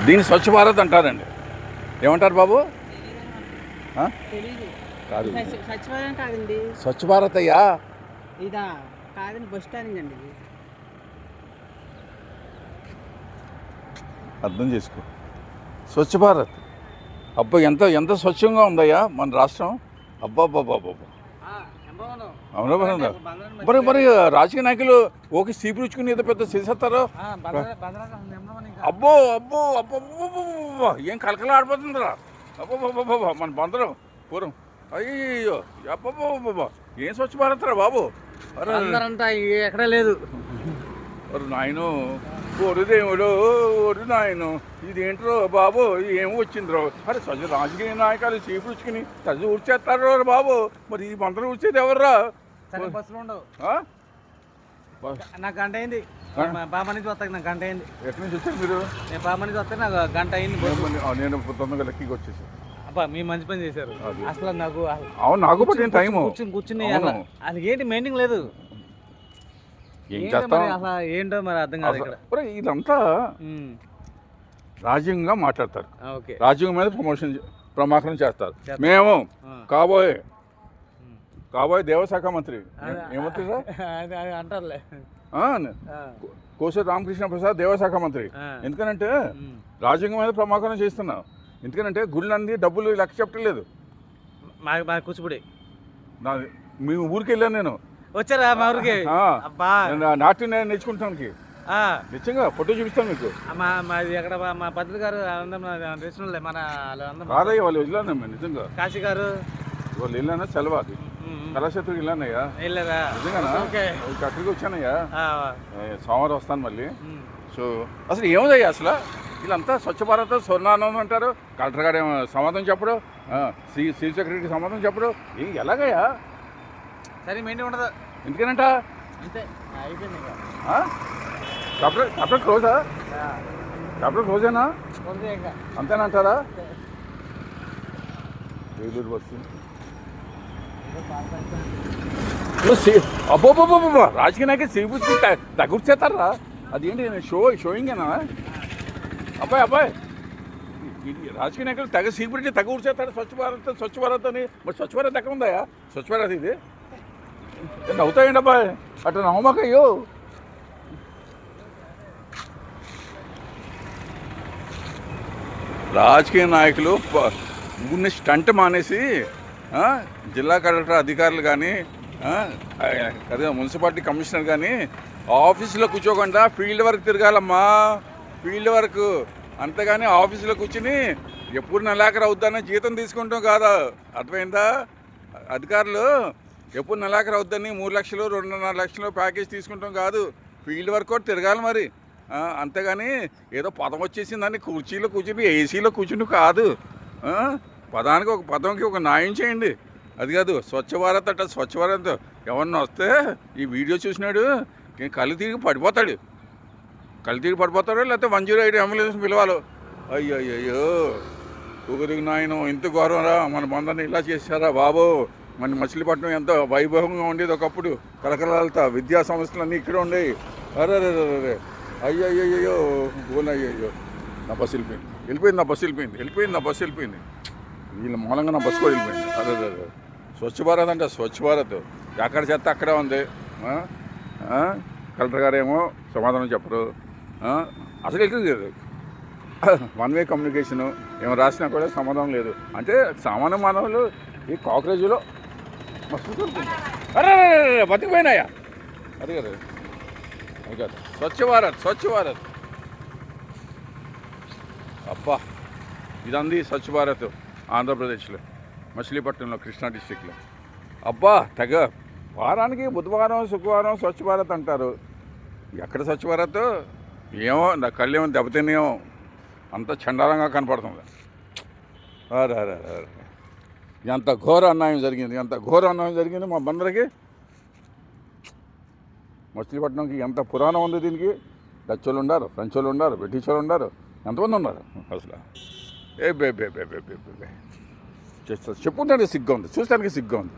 దీన్ని స్వచ్ఛ భారత్ అంటారండి. ఏమంటారు బాబు? కాదు, స్వచ్ఛ భారత్ అయ్యా. ఇదా కాదండి, బస్ స్టాండ్ అండి ఇది. అర్థం చేసుకో. స్వచ్ఛ భారత్. అబ్బా, ఎంత ఎంత స్వచ్ఛంగా ఉందయ్యా మన రాష్ట్రం. అబ్బాబ్బాబ్బాబ్బా, మరి మరి రాజకీయ నాయకులు ఓకే సీపుచ్చుకుని ఏదో పెద్ద చేసేస్తారు. అబ్బో అబ్బో అబ్బో, ఏం కలకలా ఆడిపోతుందిరా. అబ్బోబాబా, మన బందరం పూర్వం. అయ్యో అబ్బోబాబా, ఏం స్వచ్ఛ భారత్ రా బాబు. అందరంతా ఎక్కడా లేదు. నాయను ఒరుదేవుడు, ఒరు నాయను, ఇదేంట్రో బాబు, ఏం వచ్చిందిరో. అరే స్వచ్ఛ రాజకీయ నాయకులు చీపుచ్చుకుని తల్లి ఊడ్చేస్తారు బాబు. మరి ఈ మంత్రం ఊడ్చేది ఎవర్రా? బస్సులు ఉండవు. నాకు గంట అయింది, బాబా నుంచి వస్తాను. నాకు గంట అయింది. ఎక్కడి నుంచి వచ్చారు మీరు? నేను బాబా నుంచి వస్తాను, నాకు గంట అయింది. నేను తొందరగా లెక్కకి వచ్చేసి. అబ్బా, మీ మంచి పని చేశారు అసలు. నాకు అవును, నాకు పట్టిన టైము కూర్చుని అది ఏంటి మెయింటింగ్ లేదు. ఏం చేస్తాం అసలు, ఏంటో మరి అర్థం కాదు. ఇక్కడ ఇదంతా రాజ్యాంగంగా మాట్లాడతారు. రాజ్యాంగం మీద ప్రమాణం చేస్తారు. మేము కాబోయే దేవశాఖ మంత్రి ఏమంటారా అంటారులే, కోసే రామకృష్ణ ప్రసాద్ దేవశాఖ మంత్రి. ఎందుకనంటే రాజ్యాంగం మీద ప్రమాణం చేస్తున్నాం. ఎందుకనంటే గుళ్ళన్నీ డబ్బులు లెక్క చెప్పలేదు. కూచిపూడి మీ ఊరికి వెళ్ళాను నేను. వచ్చారా మా ఊరికి? నాట్యం నేర్చుకుంటానికి నిజంగా ఫోటో చూపిస్తాను మీకు. ఎక్కడ మా భద్ర గారు మన కాదయ్య, వాళ్ళు వెళ్ళాను నిజంగా. కాశీ గారు వాళ్ళు వెళ్ళానా సెలవు, అది కళాక్షేత్రం వెళ్ళానయ్యా. వెళ్ళారా? నిజంగానా? అక్కడికి వచ్చానయ్యా. సోమవారం వస్తాను మళ్ళీ. సో అసలు ఏముందయ్యా అసలు వీళ్ళంతా స్వచ్ఛ భారత్ స్వర్ణానందం అంటారు. కలెక్టర్ గారు సమాధానం చెప్పడు, చీఫ్ సెక్రటరీకి సమాధానం చెప్పడు. ఎలాగయ్యా? సరే మెయింటైన్ ఉండదు. ఎందుకనంట అంతే, అయిపోయింది. చాప్టర్ క్లోజా? చాప్టర్ క్లోజేనా? అంతేనంటారా? వేలూరు బస్సు. అబ్బోబ్బోబ్బా, రాజకీయ నాయకులు సీపుచ్చి తగ్గుర్చేస్తారా? అదేంటి షోయింగేనా? అబ్బాయి, రాజకీయ నాయకులు తెగ సీపుడికి తగ్గుర్చేస్తాడు. స్వచ్ఛ భారత్ అని. మరి స్వచ్ఛ భారత్ ఎక్కడ ఉందా? స్వచ్ఛ భారత్ ఇది అవుతాయండి అబ్బాయి, అట్లా నమ్మకయ్యో. రాజకీయ నాయకులు ఊరిని స్టంట్ మానేసి జిల్లా కలెక్టర్ అధికారులు కానీ అదే మున్సిపాలిటీ కమిషనర్ కానీ ఆఫీసులో కూర్చోకుండా ఫీల్డ్ వర్క్ తిరగాలమ్మా. ఫీల్డ్ వర్క్ అంతేగాని ఆఫీసులో కూర్చుని ఎప్పుడు నెలాఖరు అవుతానో జీతం తీసుకుంటాం కాదా. అర్థమైందా? అధికారులు ఎప్పుడు నెలాఖరు అవుద్దని 3 లక్షలు 2.5 లక్షలు ప్యాకేజ్ తీసుకుంటాం కాదు. ఫీల్డ్ వర్క్ కూడా తిరగాలి మరి. అంతేగాని ఏదో పదం వచ్చేసిందని కుర్చీలో కూర్చుని ఏసీలో కూర్చుని కాదు. పదంకి ఒక న్యాయం చేయండి. అది కాదు స్వచ్ఛ భారత్ అట్ట. స్వచ్ఛ భారత్ ఎవరన్నా వస్తే ఈ వీడియో చూసినాడు కళ్ళు తిరిగి పడిపోతాడు. లేకపోతే 108 అంబులెన్స్ పిలవాలి. అయ్యో ఒకరికి నాయన ఇంత గౌరవరా, మన బంధాన్ని ఇలా చేశారా బాబు. మన మచిలీపట్నం ఎంత వైభవంగా ఉండేది ఒకప్పుడు. కలకలాలతో విద్యా సంస్థలన్నీ ఇక్కడ ఉండేవి. అరే అయ్యో అయ్యో, నా బస్సు వెళ్ళిపోయింది. నా బస్సు వెళ్ళిపోయింది. వీళ్ళ మూలంగా నా బస్సు కూడా వెళ్ళిపోయింది. అరే స్వచ్ఛ భారత్ అంటే స్వచ్ఛ భారత్ ఎక్కడ చేస్తే అక్కడే ఉంది. కలెక్టర్ గారు ఏమో సమాధానం చెప్పరు. అసలు లేదు, 1 వే కమ్యూనికేషను. ఏమో రాసినా కూడా సమాధానం లేదు. అంటే సామాన్య మానవులు ఈ కాక్రోచ్లో మస్తు అరే బతికిపోయినాయా. అది కదా స్వచ్ఛ భారత్. అబ్బా, ఇదంది స్వచ్ఛ భారత్ ఆంధ్రప్రదేశ్లో మచిలీపట్నంలో కృష్ణా డిస్టిక్లో. అబ్బా తెగ వారానికి బుధవారం శుక్రవారం స్వచ్ఛ భారత్ అంటారు. ఎక్కడ స్వచ్ఛ భారత్ ఏమో, నా కళ్ళు ఏమో దెబ్బతినేమో, అంత చండాలంగా కనపడుతుంది. అరే ఎంత ఘోర అన్యాయం జరిగింది మా బందరికి. మచిలీపట్నంకి ఎంత పురాణం ఉంది దీనికి. డచ్ వాళ్ళు ఉన్నారు, ఫ్రెంచ్ వాళ్ళు ఉన్నారు, బ్రిటిష్ వాళ్ళు ఉన్నారు, ఎంతమంది ఉన్నారు అసలు. చెప్పుకుంటే సిగ్గా ఉంది, చూస్తానికి సిగ్గా ఉంది.